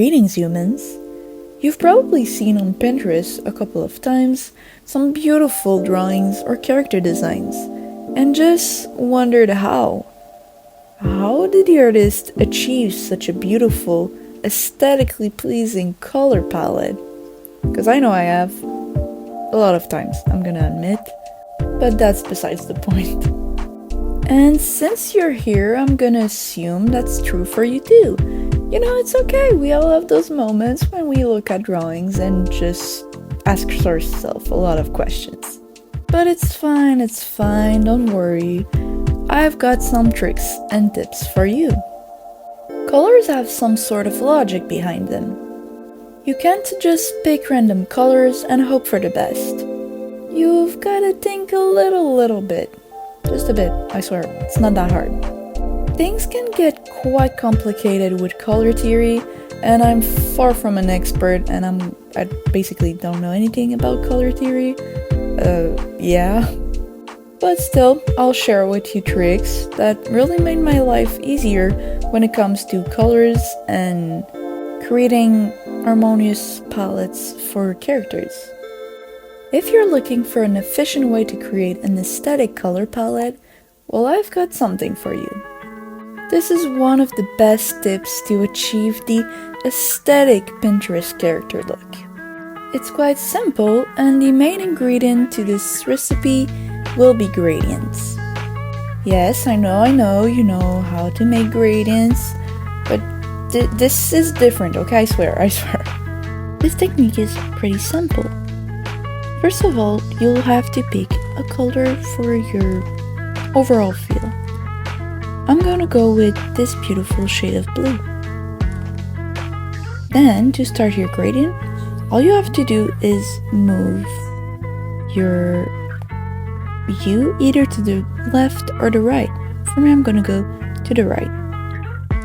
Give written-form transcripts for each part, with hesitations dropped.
Greetings, humans! You've probably seen on Pinterest a couple of times some beautiful drawings or character designs, and just wondered how. How did the artist achieve such a beautiful, aesthetically pleasing color palette? Because I know I have. A lot of times, I'm gonna admit. But that's besides the point. And since you're here, I'm gonna assume that's true for you too. You know, it's okay, we all have those moments when we look at drawings and just ask ourselves a lot of questions. But it's fine, don't worry. I've got some tricks and tips for you. Colors have some sort of logic behind them. You can't just pick random colors and hope for the best. You've gotta think a little bit. Just a bit, I swear, it's not that hard. Things can get quite complicated with color theory, and I'm far from an expert, and I basically don't know anything about color theory. Yeah. But still, I'll share with you tricks that really made my life easier when it comes to colors and creating harmonious palettes for characters. If you're looking for an efficient way to create an aesthetic color palette, well, I've got something for you. This is one of the best tips to achieve the aesthetic Pinterest character look. It's quite simple, and the main ingredient to this recipe will be gradients. Yes, I know, you know how to make gradients, but this is different, okay? I swear. This technique is pretty simple. First of all, you'll have to pick a color for your overall feel. I'm gonna go with this beautiful shade of blue. Then, to start your gradient, all you have to do is move your hue either to the left or the right. For me, I'm gonna go to the right.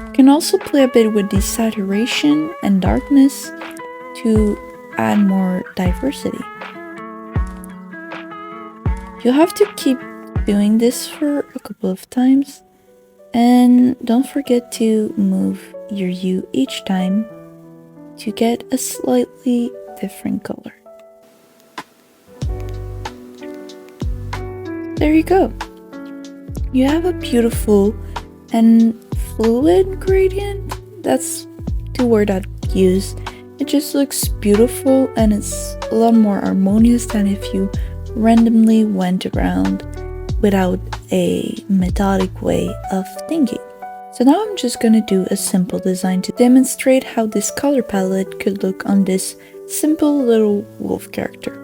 You can also play a bit with the saturation and darkness to add more diversity. You'll have to keep doing this for a couple of times, and don't forget to move your hue each time to get a slightly different color. There you go. You have a beautiful and fluid gradient. That's the word I'd use. It just looks beautiful, and it's a lot more harmonious than if you randomly went around without a methodic way of thinking. So now I'm just gonna do a simple design to demonstrate how this color palette could look on this simple little wolf character.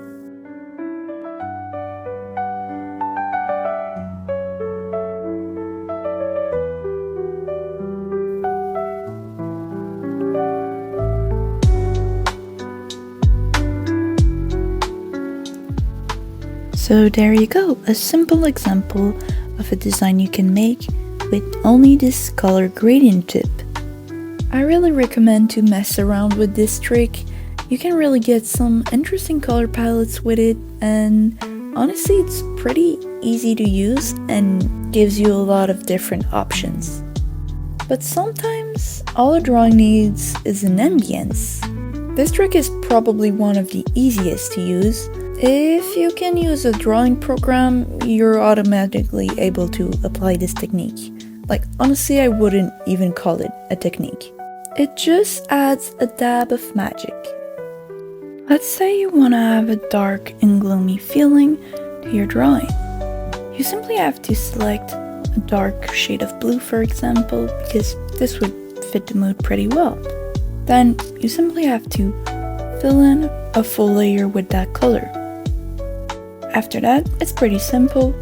So there you go, a simple example of a design you can make with only this color gradient tip. I really recommend to mess around with this trick. You can really get some interesting color palettes with it, and honestly it's pretty easy to use and gives you a lot of different options. But sometimes all a drawing needs is an ambience. This trick is probably one of the easiest to use. If you can use a drawing program, you're automatically able to apply this technique. Like, honestly, I wouldn't even call it a technique. It just adds a dab of magic. Let's say you want to have a dark and gloomy feeling to your drawing. You simply have to select a dark shade of blue, for example, because this would fit the mood pretty well. Then you simply have to fill in a full layer with that color. After that, it's pretty simple.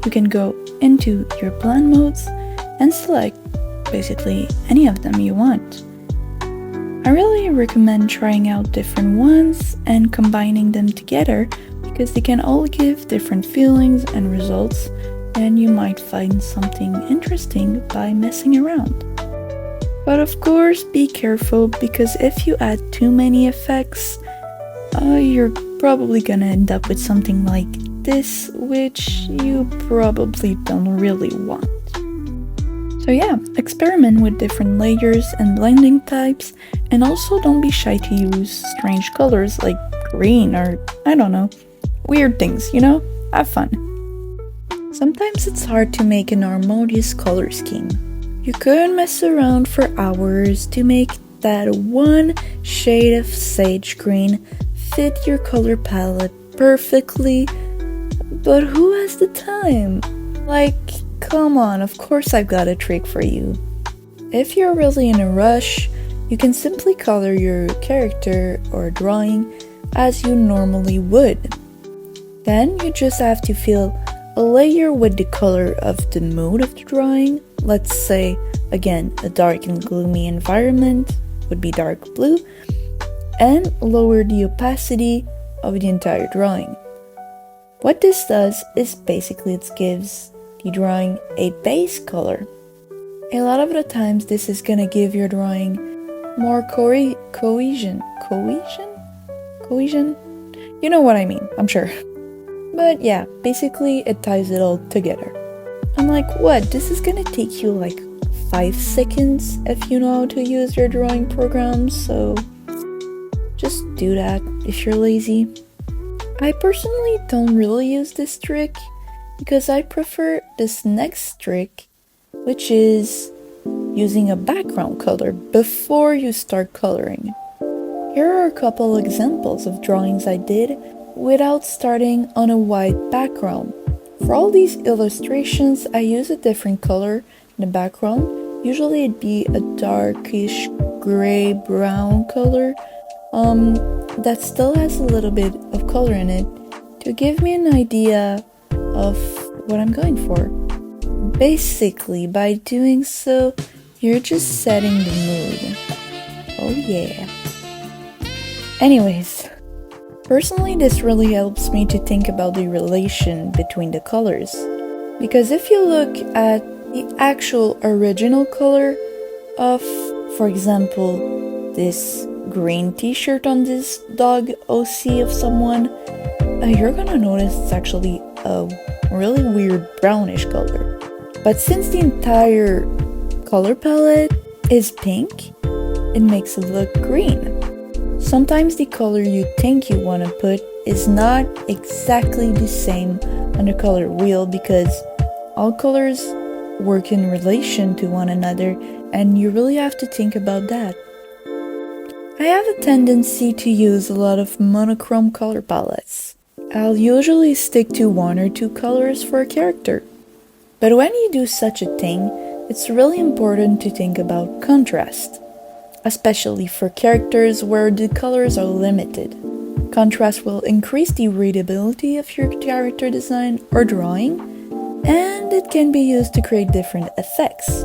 You can go into your blend modes and select basically any of them you want. I really recommend trying out different ones and combining them together because they can all give different feelings and results, and you might find something interesting by messing around. But of course, be careful, because if you add too many effects, you're probably gonna end up with something like this, which you probably don't really want. So So yeah, experiment with different layers and blending types, and also don't be shy to use strange colors like green or, I don't know, weird things, Have fun. Sometimes it's hard to make an harmonious color scheme. You could mess around for hours to make that one shade of sage green fit your color palette perfectly, but who has the time? Like, come on, of course I've got a trick for you. If you're really in a rush, you can simply color your character or drawing as you normally would. Then you just have to fill a layer with the color of the mood of the drawing. Let's say, again, a dark and gloomy environment would be dark blue, and lower the opacity of the entire drawing. What this does is basically it gives the drawing a base color. A lot of the times this is gonna give your drawing more cohesion? You know what I mean, I'm sure. But yeah, basically it ties it all together. I'm like, what? This is gonna take you like 5 seconds if you know how to use your drawing program, so just do that if you're lazy. I personally don't really use this trick because I prefer this next trick, which is using a background color before you start coloring. Here are a couple examples of drawings I did without starting on a white background. For all these illustrations, I use a different color in the background. Usually it'd be a darkish gray-brown color that still has a little bit of color in it to give me an idea of what I'm going for. Basically, by doing so, you're just setting the mood. Oh yeah. Anyways, personally this really helps me to think about the relation between the colors. Because if you look at the actual original color of, for example, this green t-shirt on this dog OC of someone, you're gonna notice it's actually a really weird brownish color. But since the entire color palette is pink, it makes it look green. Sometimes the color you think you want to put is not exactly the same on the color wheel because all colors work in relation to one another and you really have to think about that. I have a tendency to use a lot of monochrome color palettes. I'll usually stick to 1 or 2 colors for a character. But when you do such a thing, it's really important to think about contrast, especially for characters where the colors are limited. Contrast will increase the readability of your character design or drawing, and it can be used to create different effects.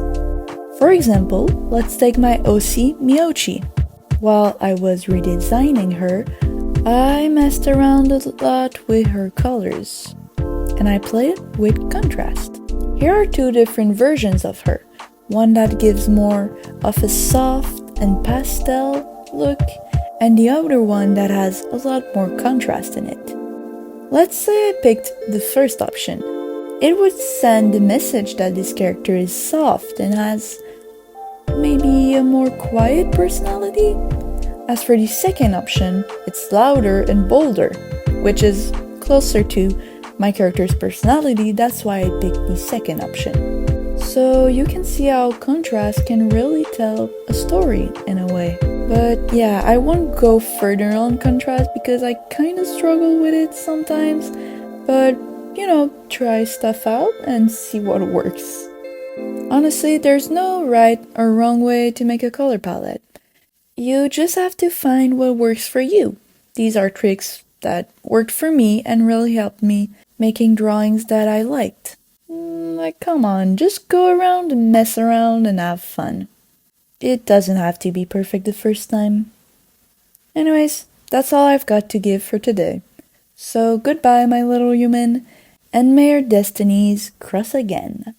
For example, let's take my OC Miyochi. While I was redesigning her, I messed around a lot with her colors, and I played with contrast. Here are 2 different versions of her. One that gives more of a soft and pastel look, and the other one that has a lot more contrast in it. Let's say I picked the first option. It would send the message that this character is soft and has maybe a more quiet personality. As for the second option, it's louder and bolder, which is closer to my character's personality. That's why I picked the second option. So you can see how contrast can really tell a story in a way. But yeah, I won't go further on contrast because I kind of struggle with it sometimes. But, try stuff out and see what works. Honestly, there's no right or wrong way to make a color palette. You just have to find what works for you. These are tricks that worked for me and really helped me making drawings that I liked. Like, come on, just go around and mess around and have fun. It doesn't have to be perfect the first time. Anyways, that's all I've got to give for today. So goodbye, my little human, and may your destinies cross again.